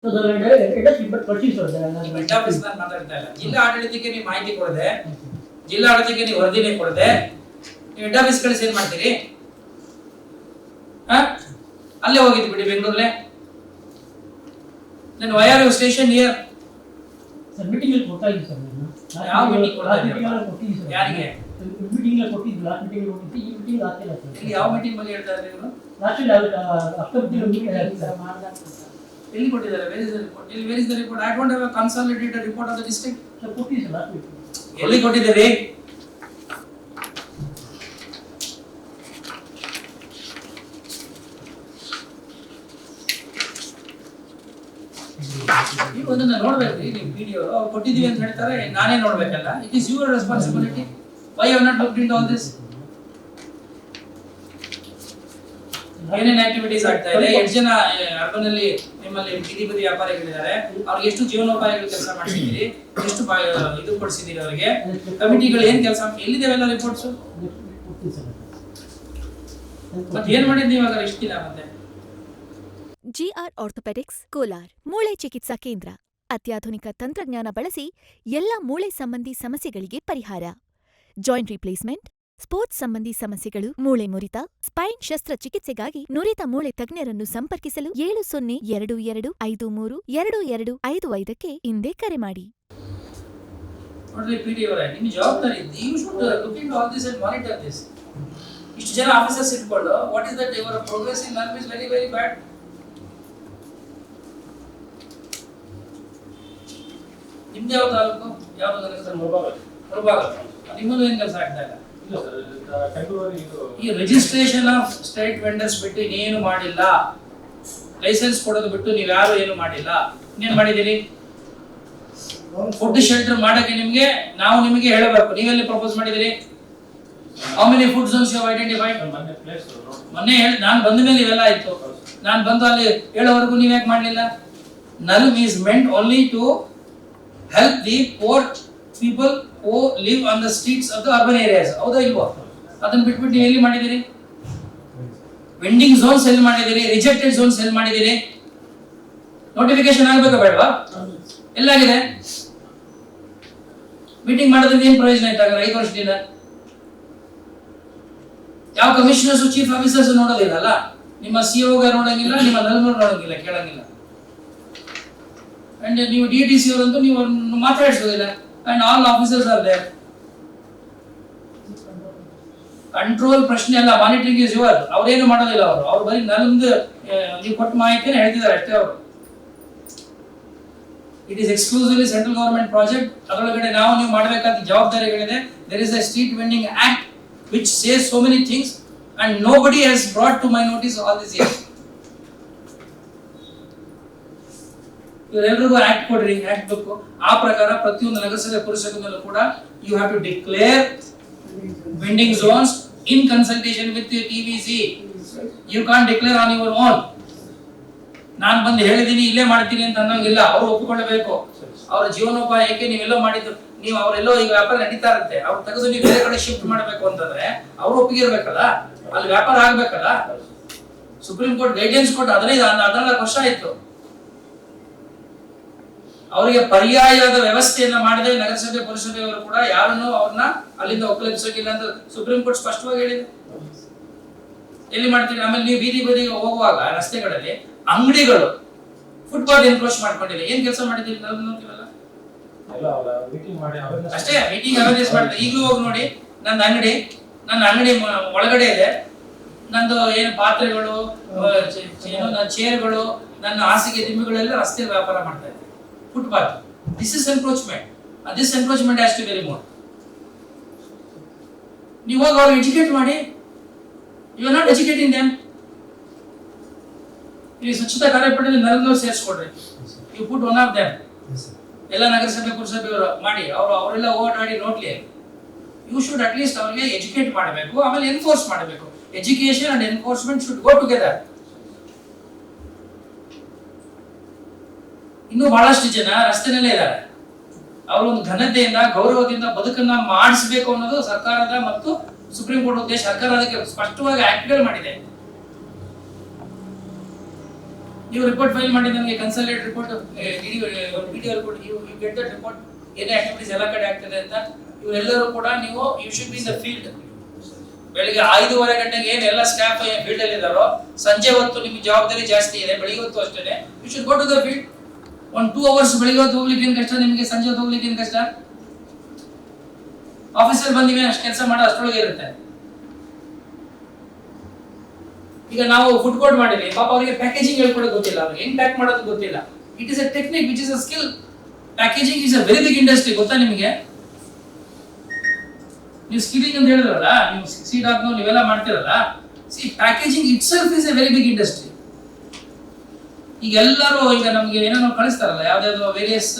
Head office ನಾನು ಮಾತಾಡ್ತಾ ಇಲ್ಲ. ಜಿಲ್ಲಾ ಆಡಳಿತಕ್ಕೆ ನೀವು ಮಾಹಿತಿ ಕೊಡದೆ, ಜಿಲ್ಲಾ ಆಡಳಿತಕ್ಕೆ ನೀವು ವರದಿನೇ ಕೊಡದೆ ನೀವು ಹೆಡ್ ಆಫೀಸ್ ಕಳಿಸಿ ಏನ್ ಮಾಡ್ತೀರಿ? ಅಲ್ಲೇ ಹೋಗಿದ್ದು ಬಿಡಿ ಬೆಂಗಳೂರಲ್ಲೇ. ನಾನು why are you station here? Sir meeting ಅಲ್ಲಿ ಕೊಡ್ತಾ ಇದ್ದೀನಿ ಸರ್ ನಾನು. ಯಾವ ಮೀಟಿಂಗ್ ಕೊಡ್ತಾ ಇದ್ದೀರಾ? ಕೊಟ್ಟಿದ್ದೀನಿ ಸರ್. ಯಾರಿಗೆ? ಮೀಟಿಂಗ್ ಅಲ್ಲಿ ಕೊಟ್ಟಿದ್ದು, ಲಾಸ್ಟ್ ಮೀಟಿಂಗ್ ಅಲ್ಲಿ ಕೊಟ್ಟಿದ್ದು, ಈ ಮೀಟಿಂಗ್ ಆಗ್ತಿಲ್ಲ ಸರ್. ಇಲ್ಲಿ ಯಾವ ಮೀಟಿಂಗ್ ಬಗ್ಗೆ ಹೇಳ್ತಾ ಇದ್ದೀರಾ ನೀವು? ಲಾಸ್ಟ್ ಅಕ್ಟೋಬರ್ ಮೀಟಿಂಗ್ ಸರ್ ಎಲ್ಲಿ ಕೊಟ್ಟಿದ್ದಾರೆ? Where is the report? ಇಲ್ಲಿ where is the report? I don't have a consolidated report of the district. Sir ಕೊಟ್ಟಿದ್ದೀನಿ ಸರ್ ಲಾಸ್ಟ್ ಮೀಟಿಂಗ್. ಎಲ್ಲಿ ಕೊಟ್ಟಿದ್ದೀರಿ? ನೀವು ಅದನ್ನ ನೋಡ್ಬೇಕ್ರಿ. ನೀವು ವಿಡಿಯೋ ಅವ್ರು ಕೊಟ್ಟಿದ್ದೀವಿ ಅಂತ ಹೇಳ್ತಾರೆ, ನಾನೇ ನೋಡ್ಬೇಕಲ್ಲ. It is your responsibility. Why you have not looked into all this? ಏನೇನು ಆಕ್ಟಿವಿಟೀಸ್ ಆಗ್ತಾ ಇದೆ? ಎಷ್ಟು ಜನ ಅರ್ಬನ್ ಅಲ್ಲಿ ನಿಮ್ಮಲ್ಲಿ ಬೀದಿ ಬದಿ ವ್ಯಾಪಾರಿಗಳಿದ್ದಾರೆ? ಅವ್ರಿಗೆ ಎಷ್ಟು ಜೀವನೋಪಾಯಗಳ ಕೆಲಸ ಮಾಡಿಸಿದ್ದೀರಿ? ಎಷ್ಟು ಇದು ಕೊಡಿಸಿದ್ದೀರಿ ಅವರಿಗೆ? ಕಮಿಟಿಗಳು ಏನ್ ಕೆಲಸ? ಎಲ್ಲಿದ್ದಾವೆಲ್ಲ ರಿಪೋರ್ಟ್ಸ್? ಮತ್ತೆ ಏನ್ ಮಾಡಿದ್ರಿ ಇವಾಗ ಇಷ್ಟು ದಿನ? ಮತ್ತೆ ಜಿಆರ್ ಆರ್ಥೋಪೆಡಿಕ್ಸ್ ಕೋಲಾರ್ ಮೂಳೆ ಚಿಕಿತ್ಸಾ ಕೇಂದ್ರ ಅತ್ಯಾಧುನಿಕ ತಂತ್ರಜ್ಞಾನ ಬಳಸಿ ಎಲ್ಲ ಮೂಳೆ ಸಂಬಂಧಿ ಸಮಸ್ಯೆಗಳಿಗೆ ಪರಿಹಾರ. ಜಾಯಿಂಟ್ ರಿಪ್ಲೇಸ್ಮೆಂಟ್, ಸ್ಪೋರ್ಟ್ಸ್ ಸಂಬಂಧಿ ಸಮಸ್ಯೆಗಳು, ಮೂಳೆ ಮುರಿತ, ಸ್ಪೈನ್ ಶಸ್ತ್ರಚಿಕಿತ್ಸೆಗಾಗಿ ನುರಿತ ಮೂಳೆ ತಜ್ಞರನ್ನು ಸಂಪರ್ಕಿಸಲು 7022532255ಕ್ಕೆ ಹಿಂದೆ ಕರೆ ಮಾಡಿ. ನೋಡ್ರಿ ಪಿಡಿ ಅವರೇ, ನಿಮ್ಮ ಜವಾಬ್ದಾರಿ ಇದೆ. You should look into all this and monitor this. ಇಷ್ಟು ಜನ ಆಫೀಸರ್ಸ್ ಇಟ್ಕೊಂಡು what is that your progress in learn is very very bad. ನಿಮ್ದು ಯಾವ ತಾಲೂಕು? ಯಾವ್ದು ಸರ್? ಮುಳಬಾಗ. ನಿಮ್ಮದು ಏನ್ ಕೆಲಸ ಆಗ್ತಾ ಇಲ್ಲ? ಈ ರಿಜಿಸ್ಟ್ರೇಷನ್ ಆಫ್ ಸ್ಟೇಟ್ ವೆಂಡರ್ಸ್ ಬಿಟ್ಟು ಇನ್ನೇನು ಮಾಡಿಲ್ಲ. ಲೈಸೆನ್ಸ್ ಕೊಡೋದು ಬಿಟ್ಟು ನೀವು ಯಾರು ಏನು ಮಾಡಿಲ್ಲ. ಇನ್ನೇನು ಮಾಡಿದ್ದೀರಿ? ಫುಡ್ ಶೆಲ್ಟರ್ ಮಾಡಕ್ಕೆ ನಾವು ನಿಮಗೆ ಹೇಳಬೇಕು. ನೀವೆಲ್ಲಿ ಪ್ರಪೋಸ್ ಮಾಡಿದಿರಿ? How many food zones you identified? ಮೊನ್ನೆ ನಾನು ಬಂದ ಮೇಲೆ ಇವೆಲ್ಲ ಆಯ್ತು. ನಾನು ಬಂದು ಅಲ್ಲಿ ಹೇಳೋವರೆಗೂ ನೀವು ಯಾಕೆ ಮಾಡಲಿಲ್ಲ? NULM is meant only to help the poor people who live on the streets of the urban areas. ಹೌದಾ ಇಲ್ವಾ? ಅದನ್ನ ಬಿಟ್ಬಿಟ್ಟು ನೀವು ಎಲ್ಲಿ ಮಾಡಿದಿರಿ? ವೆಂಡಿಂಗ್ ಝೋನ್ಸ್ ಎಲ್ಲಿ ಮಾಡಿದಿರಿ? ರಿಜೆಕ್ಟೆಡ್ ಝೋನ್ಸ್ ಎಲ್ಲಿ ಮಾಡಿದಿರಿ? ನೋಟಿಫಿಕೇಶನ್ ಆಗಬೇಕಾ ಬೇಡವಾ? ಎಲ್ಲಾಗಿದೆ? ಮೀಟಿಂಗ್ ಮಾಡೋದ್ರಿಂದ ಏನು ಪ್ರಯೋಜನ ಆಯ್ತಾಗ? 5 ವರ್ಷದಿಂದ ಯಾವ ಕಮಿಷನರ್ಸ್ ಚೀಫ್ ಆಫೀಸರ್ಸ್ ನೋಡೋದಿಲ್ಲ. ನಿಮ್ಮ ಸಿಒ ನೋಡಂಗಿಲ್ಲ, ನಿಮ್ಮ ನಲ್ಮೂರು ನೋಡಂಗಿಲ್ಲ, ಕೇಳಂಗಿಲ್ಲ. ಅಂಡ್ ನೀವು DTC ಅವರಂತೂ ನೀವು ಮಾತಾಡಿಸೋದಿಲ್ಲ. And all officers are there. Control ಪ್ರಶ್ನೆ ಅಲ್ಲ, ಮಾನಿಟರಿಂಗ್ ಇಸ್ ಯುವರ್. ಅವ್ರೇನು ಮಾಡೋದಿಲ್ಲ. ಅವ್ರು ಬರೀ ನಮ್ದು ನೀವು ಕೊಟ್ಟ ಮಾಹಿತಿನ ಹೇಳ್ತಿದ್ದಾರೆ ಅಷ್ಟೇ. ಅವರು it is exclusively central government project. ಅದರೊಳಗಡೆ ನೀವು ಮಾಡಬೇಕಾದ ಜವಾಬ್ದಾರಿಗಳಿದೆ. There is a street vending act which says so many things and nobody has brought to my notice all this years. ಇವರೆಲ್ಲರಿಗೂ ಆಕ್ಟ್ ಕೊಡ್ರಿ, ಆಕ್ಟ್ ಬೇಕು. ಆ ಪ್ರಕಾರ ಪ್ರತಿಯೊಂದು ನಗರಸಭೆ ಪುರಸಭೆಗಳಲ್ಲೂ ಕೂಡ you have to declare vending zones in consultation with TVC. You can't declare on your own. ನಾನು ಬಂದು ಹೇಳಿದೀನಿ ಇಲ್ಲೇ ಮಾಡ್ತೀನಿ ಅಂತ ಅನ್ನೋಂಗಿಲ್ಲ. ಅವರು ಒಪ್ಪಿಕೊಳ್ಳಬೇಕು. ಅವರ ಜೀವನೋಪಾಯಕ್ಕೆ ನೀವೆಲ್ಲೋ ಮಾಡಿದ್ದು, ನೀವು ಅವರೆಲ್ಲೋ ಈಗ ವ್ಯಾಪಾರ ನಡೀತಾ ಇರುತ್ತೆ, ಅವ್ರು ತೆಗೆದು ನೀವು ಬೇರೆ ಕಡೆ ಶಿಫ್ಟ್ ಮಾಡಬೇಕು ಅಂತಂದ್ರೆ ಅವ್ರು ಒಪ್ಪಿಗೆ ಇರ್ಬೇಕಲ್ಲ, ಅಲ್ಲಿ ವ್ಯಾಪಾರ ಆಗ್ಬೇಕಲ್ಲ. ಸುಪ್ರೀಂ ಕೋರ್ಟ್ ಗೈಡ್ಲೈನ್ಸ್ ಕೊಟ್ಟು 14 ವರ್ಷ ಆಯ್ತು. ಅವರಿಗೆ ಪರ್ಯಾಯದ ವ್ಯವಸ್ಥೆಯನ್ನ ಮಾಡದೆ ನಗರಸಭೆ ಪುರಸಭೆಯವರು ಕೂಡ ಯಾರನ್ನು ಅವ್ರನ್ನ ಅಲ್ಲಿಂದ ಒಕ್ಕಲಿಸೋಕಿಲ್ಲ ಅಂತ ಸುಪ್ರೀಂ ಕೋರ್ಟ್ ಸ್ಪಷ್ಟವಾಗಿ ಹೇಳಿದೆ. ಎಲ್ಲಿ ಮಾಡ್ತೀರಿ? ಆಮೇಲೆ ನೀವು ಬೀದಿ ಬದಿಗೆ ಹೋಗುವಾಗ ರಸ್ತೆಗಳಲ್ಲಿ ಅಂಗಡಿಗಳು ಫುಟ್ಪಾತ್ ಎನ್ಕ್ರೋಚ್ ಮಾಡ್ಕೊಂಡಿಲ್ಲ. ಏನ್ ಕೆಲಸ ಮಾಡಿದ್ದೀರಿ? ಅಷ್ಟೇ ಮೀಟಿಂಗ್ ಅವೇರ್ನೆಸ್ ಮಾಡಿದ್ರೆ. ಈಗಲೂ ಹೋಗಿ ನೋಡಿ, ನನ್ನ ಅಂಗಡಿ ಒಳಗಡೆ ಇದೆ. ನಂದು ಏನು ಪಾತ್ರೆಗಳು, ನನ್ನ ಚೇರ್ಗಳು, ನನ್ನ ಹಾಸಿಗೆ ದಿಮ್ಮಿಗಳೆಲ್ಲ ರಸ್ತೆ ವ್ಯಾಪಾರ ಮಾಡ್ತಾ ಇದೆ. Footpath. This is encroachment. And this encroachment has to be removed. ನೀವು ಹೋಗಿ ಅವ್ರಿಗೆ ಎಜುಕೇಟ್ ಮಾಡಿ. You are not educating them. ಈ ಸ್ವಚ್ಛತಾ ಕಾರ್ಯಪಡೆಯಲ್ಲಿ ನಲ್ನೂ ಸೇರಿಸ್ಕೊಡ್ರಿ. You put one of them. ಎಲ್ಲ ನಗರಸಭೆ ಪುರಸಭೆಯವರು ಮಾಡಿ ಅವರೆಲ್ಲ ಓಡಾಡಿ ನೋಡ್ಲಿ. ಯು ಶುಡ್ ಅಟ್ ಲೀಸ್ಟ್ ಅವ್ರಿಗೆ ಎಜುಕೇಟ್ ಮಾಡಬೇಕು, ಆಮೇಲೆ ಎನ್ಫೋರ್ಸ್ ಮಾಡಬೇಕು. Education and enforcement should go together. ಇನ್ನೂ ಬಹಳಷ್ಟು ಜನ ರಸ್ತೆನಲ್ಲೇ ಇದ್ದಾರೆ. ಅವರು ಒಂದು ಘನತೆಯಿಂದ ಗೌರವದಿಂದ ಬದುಕನ್ನ ಮಾಡಿಸಬೇಕು ಅನ್ನೋದು ಸರ್ಕಾರದ ಮತ್ತು ಸುಪ್ರೀಂ ಕೋರ್ಟ್ ಉದ್ದೇಶ. ಸರ್ಕಾರ ಅದಕ್ಕೆ ಸ್ಪಷ್ಟವಾಗಿ ಆಕ್ಟ್ಗಳು ಮಾಡಿದೆ. ನೀವು ರಿಪೋರ್ಟ್ ಫೈಲ್ ಮಾಡಿ ನನಗೆ consolidate report video report you get that report ಏನೇ ಆಕ್ಟಿವಿಟೀಸ್ ಎಲ್ಲ ಕಡೆ ಆಗ್ತದೆ ಅಂತ. ಇವರೆಲ್ಲರೂ ಕೂಡ ನೀವು you should be in the field. ಬೆಳಿಗ್ಗೆ 5:30 ಗಂಟೆಗೆ ಏನು ಎಲ್ಲ ಸ್ಟಾಫ್ ಫೀಲ್ಡ್ ಅಲ್ಲಿ ಇದ್ದಾರೋ ಸಂಜೆ ಹೊತ್ತು ನಿಮ್ಗೆ ಜವಾಬ್ದಾರಿ ಜಾಸ್ತಿ ಇದೆ. ಬೆಳಿಗ್ಗೆ ಹೊತ್ತು ಅಷ್ಟೇ you should go to the field. 1-2 hours ಬೆಳಿಗ್ಗೆ ಹೊತ್ತು ಹೋಗ್ಲಿಕ್ಕೆ ಏನು ಕಷ್ಟ ನಿಮಗೆ, ಸಂಜೆ ಹೊತ್ತು ಹೋಗ್ಲಿಕ್ಕೆ ಏನು ಕಷ್ಟ? ಆಫೀಸಲ್ಲಿ ಬಂದಿವೆ ಅಷ್ಟು ಕೆಲಸ ಮಾಡೋ ಅಷ್ಟೊಳಗೆ ಇರುತ್ತೆ. ಈಗ ನಾವು ಫುಡ್ ಕೋರ್ಟ್ ಮಾಡಿದ್ವಿ, ಪಾಪ ಅವರಿಗೆ ಪ್ಯಾಕೇಜಿಂಗ್ ಹೇಳ್ಕೊಡೋದು ಗೊತ್ತಿಲ್ಲ, ಅವ್ರಿಗೆ ಹೆಂಗ್ ಪ್ಯಾಕ್ ಮಾಡೋದು ಗೊತ್ತಿಲ್ಲ. It is a technique which is a skill. Packaging is a very big industry, ಗೊತ್ತಾ ನಿಮಗೆ? ನೀವು ಸ್ಕಿಲ್ಲಿಂಗ್ ಅಂತ ಹೇಳಿದ್ರಲ್ಲ, ನೀವು ಸೀಡಾಗ್ನೋ ನೀವೆಲ್ಲ ಮಾಡ್ತಿರಲ್ಲ, see packaging itself is a very big industry. ಈಗ ಎಲ್ಲರೂ ಈಗ ನಮಗೆ ಏನೋ ಕಳಿಸ್ತಾರಲ್ಲ ಯಾವ್ದಾದ್ರು ವೇರಿಯಸ್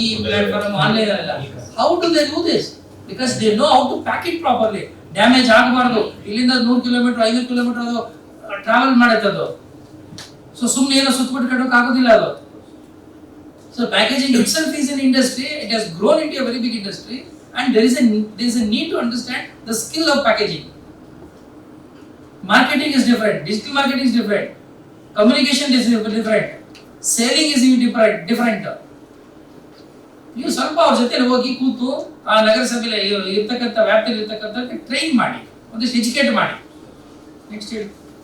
ಈ ಪ್ಲಾಟ್ಫಾರ್ಮ್ ಆನ್ಲೈನ್ ಅಲ್ಲ, how do they do this? Because they know how to pack it properly. Damage ಆಗಬಾರ್ದು. ಇಲ್ಲಿಂದ 100 ಕಿಲೋಮೀಟರ್ 500 ಕಿಲೋಮೀಟರ್ ಅದು ಟ್ರಾವೆಲ್ ಮಾಡುತ್ತೆ ಅದು. ಸೊ ಸುಮ್ಮನೆ ಏನೋ ಸುತ್ತಬಿಟ್ಟು ಕಟ್ಟೋಕೆ ಆಗೋದಿಲ್ಲ ಅದು. So packaging itself is an industry. It has grown into a very big industry and there is a need to understand the skill of packaging. Marketing is different, digital marketing is different, communication is different, selling is different. ನೀವು ಸ್ವಲ್ಪ ಅವ್ರ ಜೊತೆ ಹೋಗಿ ಕೂತು ಆ ನಗರಸಭೆಯಲ್ಲಿ ಇರ್ತಕ್ಕಂಥ ವ್ಯಾಪ್ತಿಯಲ್ಲಿ ಇರ್ತಕ್ಕಂಥ ಟ್ರೈನ್ ಮಾಡಿ, ಒಂದಿಷ್ಟು ಎಜುಕೇಟ್ ಮಾಡಿ. ನೆಕ್ಸ್ಟ್ ಹೇಳಿ.